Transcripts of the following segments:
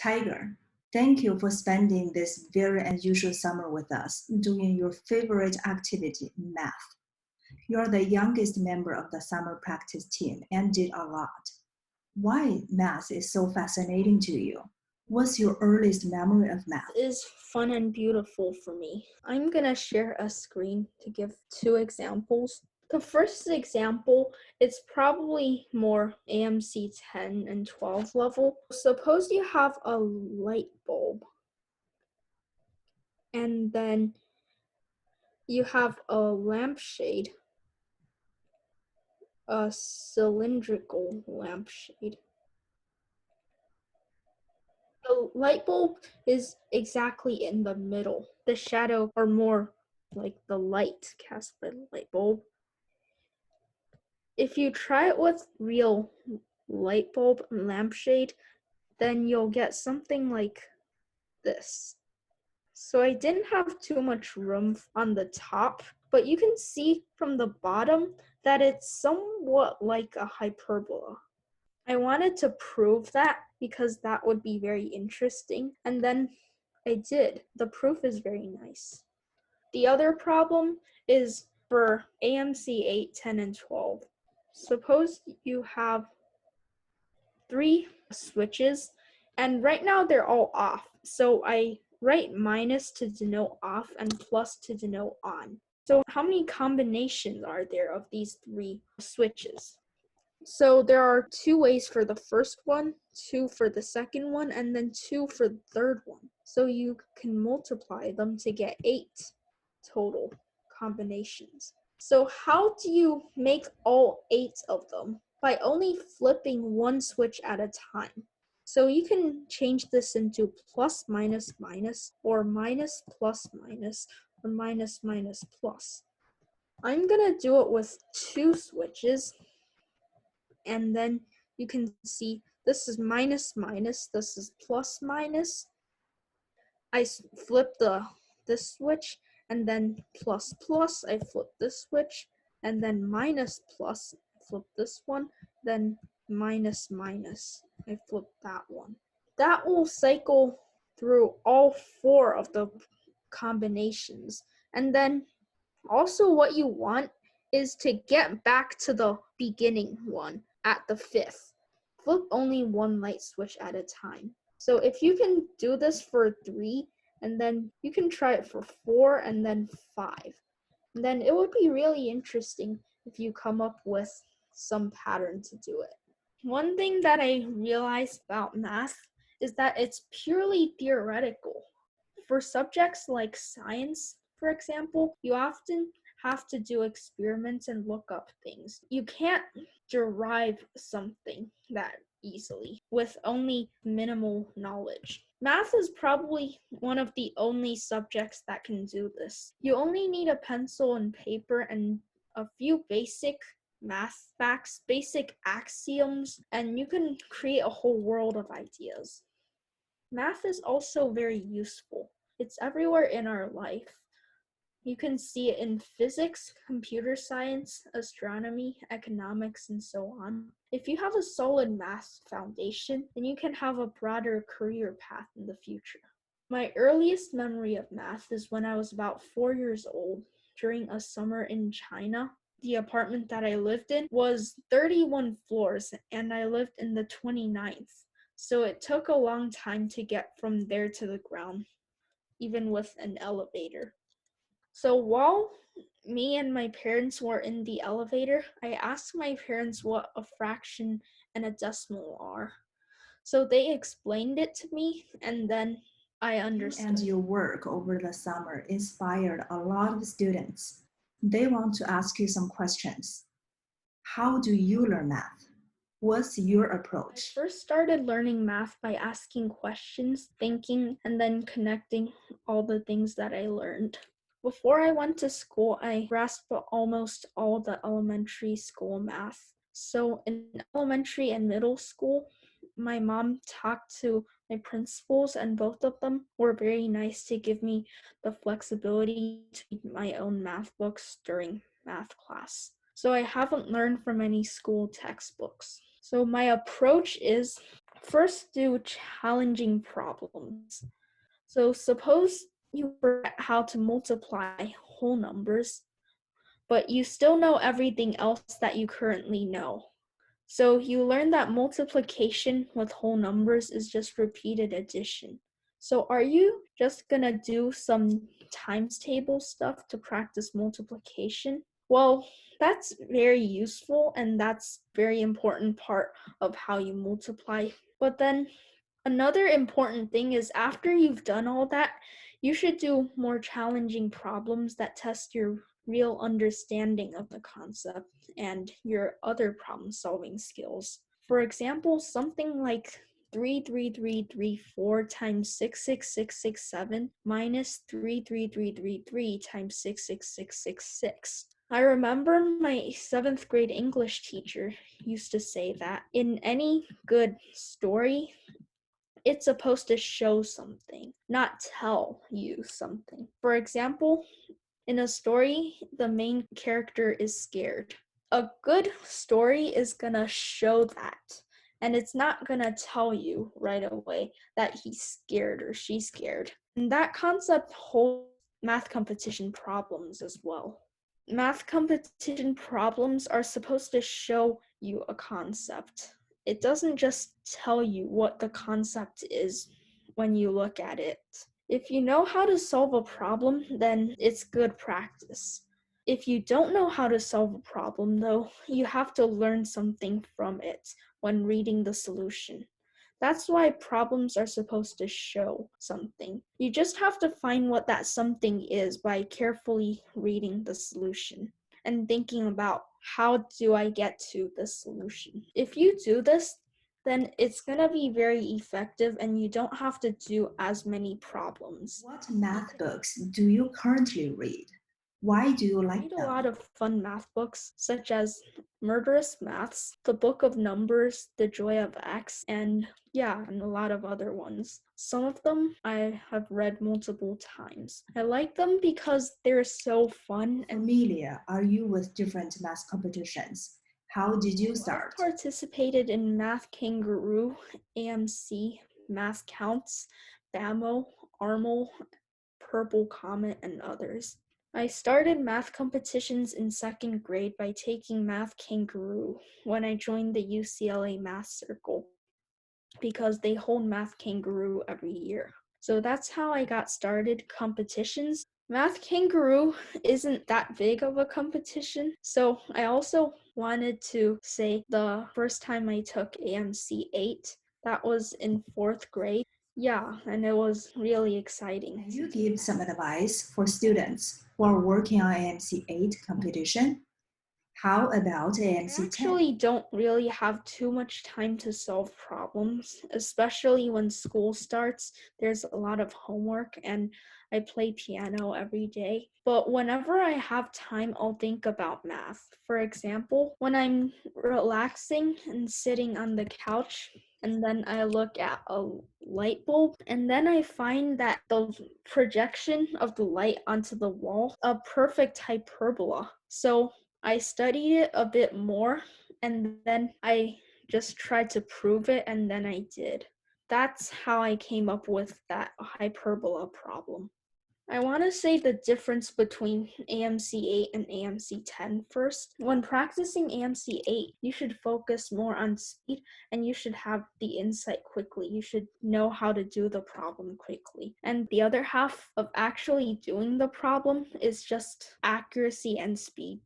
Tiger, thank you for spending this very unusual summer with us, doing your favorite activity, math. You're the youngest member of the summer practice team and did a lot. Why math is so fascinating to you? What's your earliest memory of math? Is fun and beautiful for me. I'm gonna share a screen to give two examples. The first example is probably more AMC 10 and 12 level. Suppose you have a light bulb and then you have a lampshade, a cylindrical lampshade. The light bulb is exactly in the middle. The shadow are more like the light cast by the light bulb. If you try it with real light bulb and lampshade, then you'll get something like this. So I didn't have too much room on the top, but you can see from the bottom that it's somewhat like a hyperbola. I wanted to prove that because that would be very interesting, and then I did. The proof is very nice. The other problem is for AMC 8, 10, and 12. Suppose you have 3 switches, and right now they're all off. So I write minus to denote off and plus to denote on. So how many combinations are there of these 3 switches? So there are 2 ways for the first one, 2 for the second one, and then 2 for the third one. So you can multiply them to get 8 total combinations. So how do you make all 8 of them? By only flipping one switch at a time. So you can change this into plus minus minus, or minus plus minus, or minus minus plus. I'm gonna do it with 2 switches, and then you can see this is minus minus, this is plus minus. I flip this switch, and then plus plus, I flip this switch, and then minus plus, I flip this one, then minus minus, I flip that one. That will cycle through all 4 of the combinations. And then also what you want is to get back to the beginning one at the 5th. Flip only one light switch at a time. So if you can do this for 3, and then you can try it for 4 and then 5. And then it would be really interesting if you come up with some pattern to do it. One thing that I realized about math is that it's purely theoretical. For subjects like science, for example, you often have to do experiments and look up things. You can't derive something that easily with only minimal knowledge. Math is probably one of the only subjects that can do this. You only need a pencil and paper and a few basic math facts, basic axioms, and you can create a whole world of ideas. Math is also very useful. It's everywhere in our life. You can see it in physics, computer science, astronomy, economics, and so on. If you have a solid math foundation, then you can have a broader career path in the future. My earliest memory of math is when I was about 4 years old during a summer in China. The apartment that I lived in was 31 floors, and I lived in the 29th. So it took a long time to get from there to the ground, even with an elevator. So while me and my parents were in the elevator, I asked my parents what a fraction and a decimal are. So they explained it to me, and then I understood. And your work over the summer inspired a lot of students. They want to ask you some questions. How do you learn math? What's your I approach? first started learning math by asking questions, thinking, and then connecting all the things that I learned. Before I went to school, I grasped almost all the elementary school math. So in elementary and middle school, my mom talked to my principals, and both of them were very nice to give me the flexibility to read my own math books during math class. So I haven't learned from any school textbooks. So my approach is First, do challenging problems. So suppose you forget how to multiply whole numbers, but you still know everything else that you currently know. So you learn that multiplication with whole numbers is just repeated addition. So are you just gonna do some times table stuff to practice multiplication? Well, that's very useful and that's very important part of how you multiply. But then another important thing is after you've done all that, you should do more challenging problems that test your real understanding of the concept and your other problem-solving skills. For example, something like 33334 times 66667 minus 33333 times 66666. I remember my 7th grade English teacher used to say that in any good story, it's supposed to show something, not tell you something. For example, in a story, the main character is scared. A good story is gonna show that, and it's not gonna tell you right away that he's scared or she's scared. And that concept holds math competition problems as well. Math competition problems are supposed to show you a concept. It doesn't just tell you what the concept is when you look at it. If you know how to solve a problem, then it's good practice. If you don't know how to solve a problem, though, you have to learn something from it when reading the solution. That's why problems are supposed to show something. You just have to find what that something is by carefully reading the solution and thinking about how do I get to the solution. If you do this, then it's going to be very effective and you don't have to do as many problems. What math books do you currently read? Why do you I like read a them? lot of fun math books, such as Murderous Maths, The Book of Numbers, The Joy of X, and a lot of other ones. Some of them I have read multiple times. I like them because they're so fun and Familiar are you with different math competitions? How did you I've start? participated in Math Kangaroo, AMC, Math Counts, BAMO, ARML, Purple Comet, and others. I started math competitions in 2nd grade by taking Math Kangaroo when I joined the UCLA Math Circle because they hold Math Kangaroo every year. So that's how I got started competitions. Math Kangaroo isn't that big of a competition, so I also wanted to say the first time I took AMC 8, that was in 4th grade. Yeah, and it was really exciting. Can you give some advice for students who are working on AMC 8 competition? How about I AMC 10? actually don't really have too much time to solve problems, especially when school starts. There's a lot of homework and I play piano every day. But whenever I have time, I'll think about math. For example, when I'm relaxing and sitting on the couch, and then I look at a light bulb, and then I find that the projection of the light onto the wall, a perfect hyperbola. So I studied it a bit more and then I just tried to prove it and then I did. That's how I came up with that hyperbola problem. I want to say the difference between AMC 8 and AMC 10 first. When practicing AMC 8, you should focus more on speed and you should have the insight quickly. You should know how to do the problem quickly. And the other half of actually doing the problem is just accuracy and speed.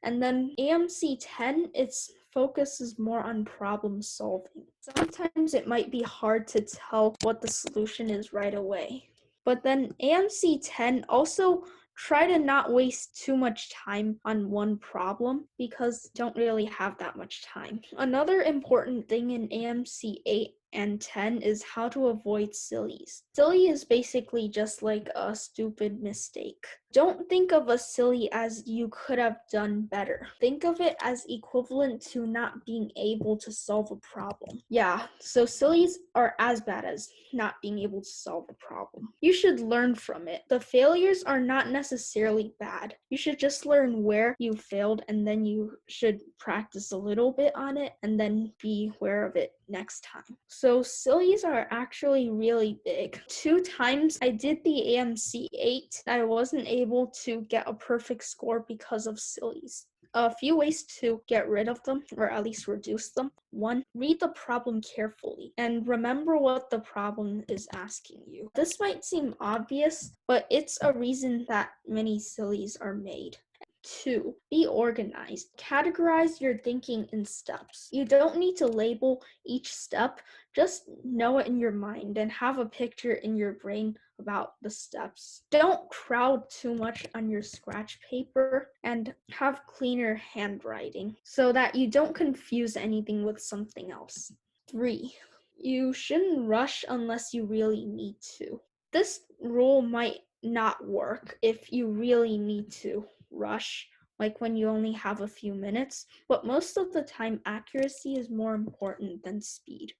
And then AMC 10, its focus is more on problem solving. Sometimes it might be hard to tell what the solution is right away. But then AMC 10 also try to not waste too much time on one problem because you don't really have that much time. Another important thing in AMC 8 and 10 is how to avoid sillies. Silly is basically just like a stupid mistake. Don't think of a silly as you could have done better. Think of it as equivalent to not being able to solve a problem. Yeah, so sillies are as bad as not being able to solve a problem. You should learn from it. The failures are not necessarily bad. You should just learn where you failed, and then you should practice a little bit on it and then be aware of it next time. So sillies are actually really big. 2 times I did the AMC 8, I wasn't able to get a perfect score because of sillies. A few ways to get rid of them, or at least reduce them. 1, read the problem carefully and remember what the problem is asking you. This might seem obvious, but it's a reason that many sillies are made. 2, be organized. Categorize your thinking in steps. You don't need to label each step, just know it in your mind and have a picture in your brain about the steps. Don't crowd too much on your scratch paper and have cleaner handwriting so that you don't confuse anything with something else. 3, you shouldn't rush unless you really need to. This rule might not work if you really need to rush, like when you only have a few minutes, but most of the time accuracy is more important than speed.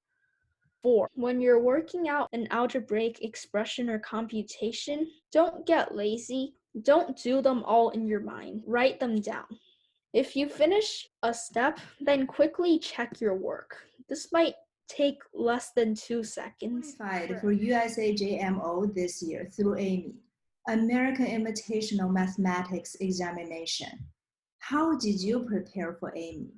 4, when you're working out an algebraic expression or computation, don't get lazy. Don't do them all in your mind. Write them down. If you finish a step, then quickly check your work. This might take less than 2 seconds. Qualified for USAJMO this year through AMY, American Invitational Mathematics Examination. How did you prepare for AMY?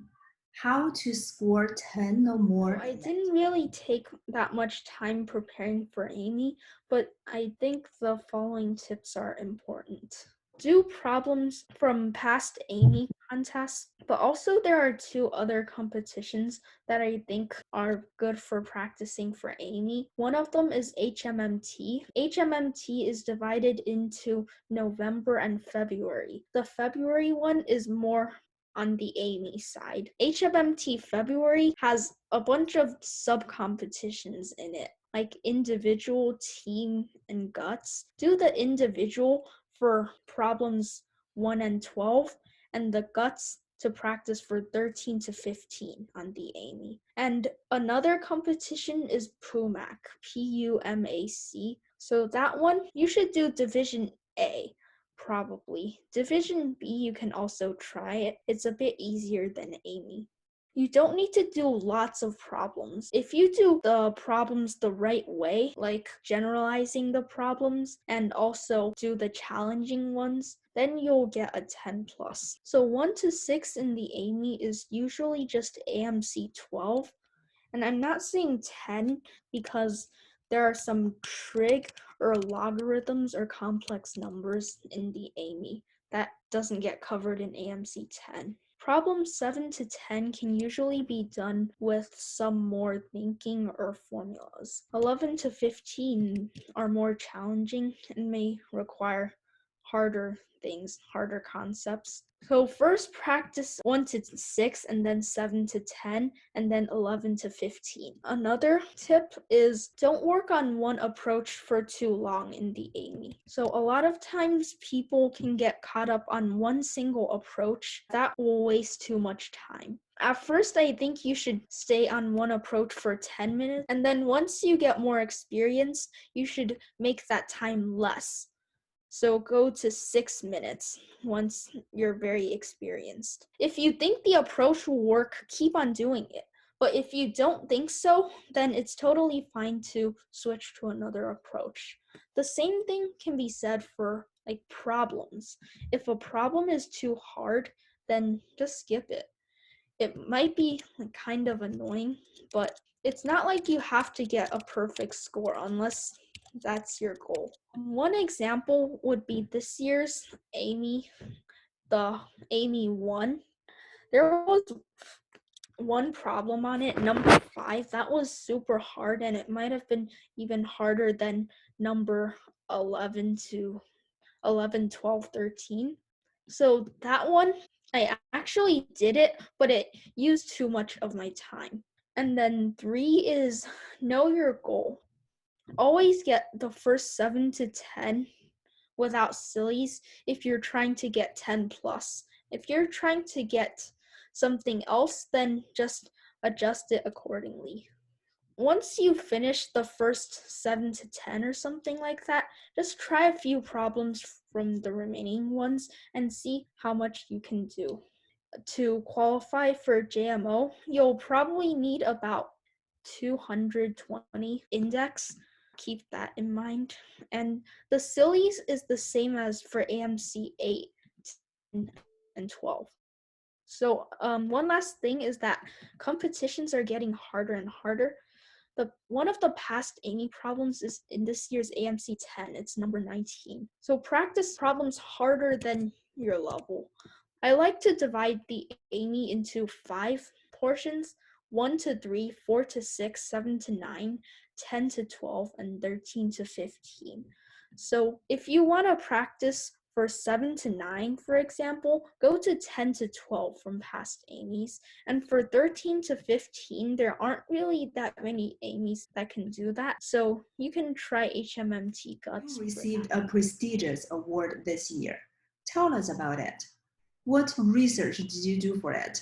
How to score 10 or more? I didn't really take that much time preparing for Amy, but I think the following tips are important. Do problems from past Amy contests, but also there are 2 other competitions that I think are good for practicing for Amy. One of them is HMMT. HMMT is divided into November and February. The February one is more on the Amy side. HMMT February has a bunch of sub-competitions in it, like individual, team, and guts. Do the individual for problems 1 and 12, and the guts to practice for 13 to 15 on the Amy. And another competition is PUMAC, P-U-M-A-C. So that one, you should do Division A. Probably. Division B, you can also try it. It's a bit easier than Amy. You don't need to do lots of problems. If you do the problems the right way, like generalizing the problems and also do the challenging ones, then you'll get a 10 plus. So 1 to 6 in the Amy is usually just AMC 12. And I'm not saying 10 because there are some trig or logarithms or complex numbers in the Amy that doesn't get covered in AMC 10. Problems 7 to 10 can usually be done with some more thinking or formulas. 11 to 15 are more challenging and may require harder things, harder concepts. So first practice 1 to 6 and then 7 to 10 and then 11 to 15. Another tip is don't work on one approach for too long in the Amy. So a lot of times people can get caught up on one single approach. That will waste too much time. At first, I think you should stay on one approach for 10 minutes, and then once you get more experience, you should make that time less. So go to 6 minutes once you're very experienced. If you think the approach will work, keep on doing it. But if you don't think so, then it's totally fine to switch to another approach. The same thing can be said for like problems. If a problem is too hard, then just skip it. It might be like kind of annoying, but it's not like you have to get a perfect score unless that's your goal. One example would be this year's Amy, the Amy 1. There was one problem on it, number 5. That was super hard, and it might have been even harder than number 11 to 11, 12, 13. So that one, I actually did it, but it used too much of my time. And then 3 is know your goal. Always get the first 7 to 10 without sillies if you're trying to get 10 plus. If you're trying to get something else, then just adjust it accordingly. Once you finish the first 7 to 10 or something like that, just try a few problems from the remaining ones and see how much you can do. To qualify for JMO, you'll probably need about 220 index. Keep that in mind. And the sillies is the same as for AMC 8, 10, and 12. So one last thing is that competitions are getting harder and harder. One of the past Amy problems is in this year's AMC 10. It's number 19. So practice problems harder than your level. I like to divide the Amy into 5 portions: 1 to 3, 4 to 6, 7 to 9, 10 to 12, and 13 to 15. So if you want to practice for 7 to 9, for example, go to 10 to 12 from past Amy's. And for 13 to 15, there aren't really that many Amy's that can do that. So you can try HMMT Guts You for received that. a prestigious award this year. Tell us about it. What research did you do for it?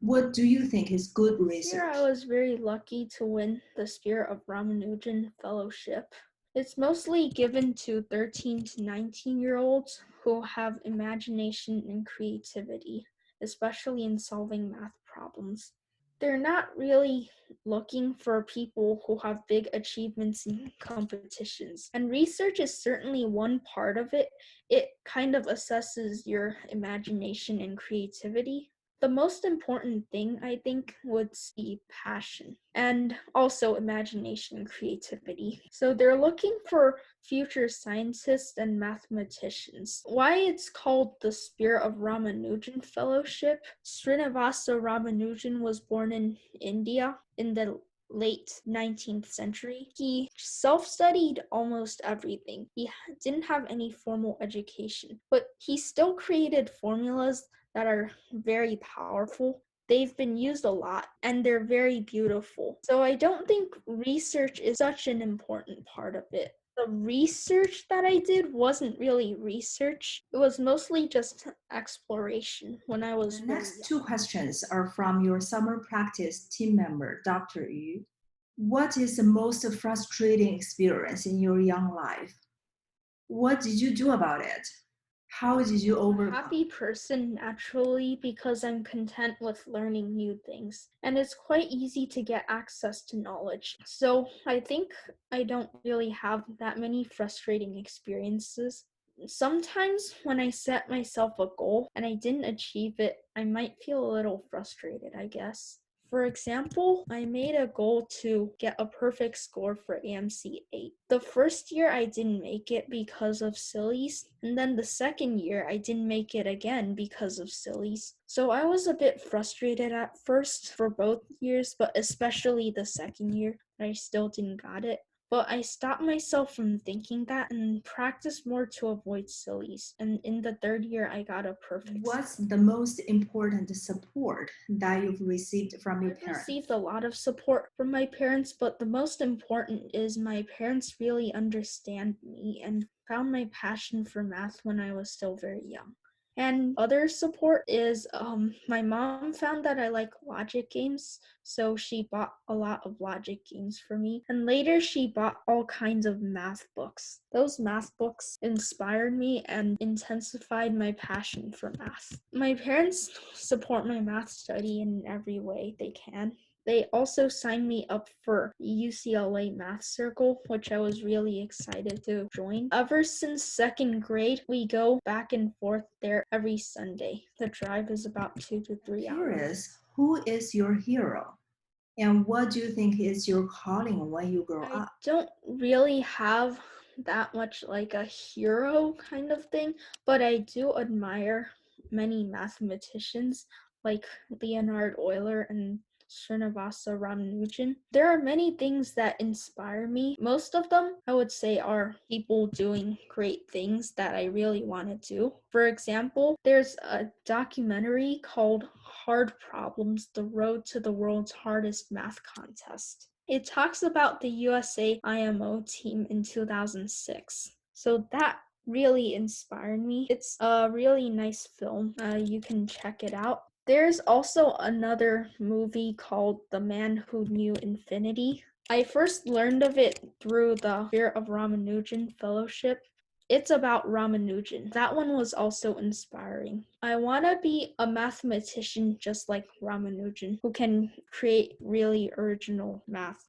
What do you think is good This year research? I was very lucky to win the Spirit of Ramanujan Fellowship. It's mostly given to 13 to 19-year-olds who have imagination and creativity, especially in solving math problems. They're not really looking for people who have big achievements in competitions. And research is certainly one part of it. It kind of assesses your imagination and creativity. The most important thing, I think, would be passion and also imagination and creativity. So they're looking for future scientists and mathematicians. Why it's called the Spirit of Ramanujan Fellowship? Srinivasa Ramanujan was born in India in the late 19th century. He self-studied almost everything. He didn't have any formal education, but he still created formulas that are very powerful. They've been used a lot and they're very beautiful. So I don't think research is such an important part of it. The research that I did wasn't really research. It was mostly just exploration when I was The very next young. two questions are from your summer practice team member, Dr. Yu. What is the most frustrating experience in your young life? What did you do about it? How did you I'm a overcome? happy person naturally because I'm content with learning new things, and it's quite easy to get access to knowledge. So I think I don't really have that many frustrating experiences. Sometimes when I set myself a goal and I didn't achieve it, I might feel a little frustrated, I guess. For example, I made a goal to get a perfect score for AMC 8. The first year I didn't make it because of sillies, and then the second year I didn't make it again because of sillies. So I was a bit frustrated at first for both years, but especially the second year, I still didn't got it. But I stopped myself from thinking that and practiced more to avoid sillies. And in the third year, I got a perfect What's score. the most important support that you've received from your I've parents? received a lot of support from my parents, but the most important is my parents really understand me and found my passion for math when I was still very young. And other support is my mom found that I like logic games, so she bought a lot of logic games for me. And later she bought all kinds of math books. Those math books inspired me and intensified my passion for math. My parents support my math study in every way they can. They also signed me up for UCLA Math Circle, which I was really excited to join. Ever since second grade, we go back and forth there every Sunday. The drive is about 2 to 3 hours. Curious, who is your hero? And what do you think is your calling when you grow I up? don't really have that much like a hero kind of thing, but I do admire many mathematicians like Leonard Euler and Srinivasa Ramanujan. There are many things that inspire me. Most of them, I would say, are people doing great things that I really want to do. For example, there's a documentary called Hard Problems: The Road to the World's Hardest Math Contest. It talks about the USA IMO team in 2006. So that really inspired me. It's a really nice film. You can check it out. There's also another movie called The Man Who Knew Infinity. I first learned of it through the Spirit of Ramanujan Fellowship. It's about Ramanujan. That one was also inspiring. I want to be a mathematician just like Ramanujan, who can create really original math.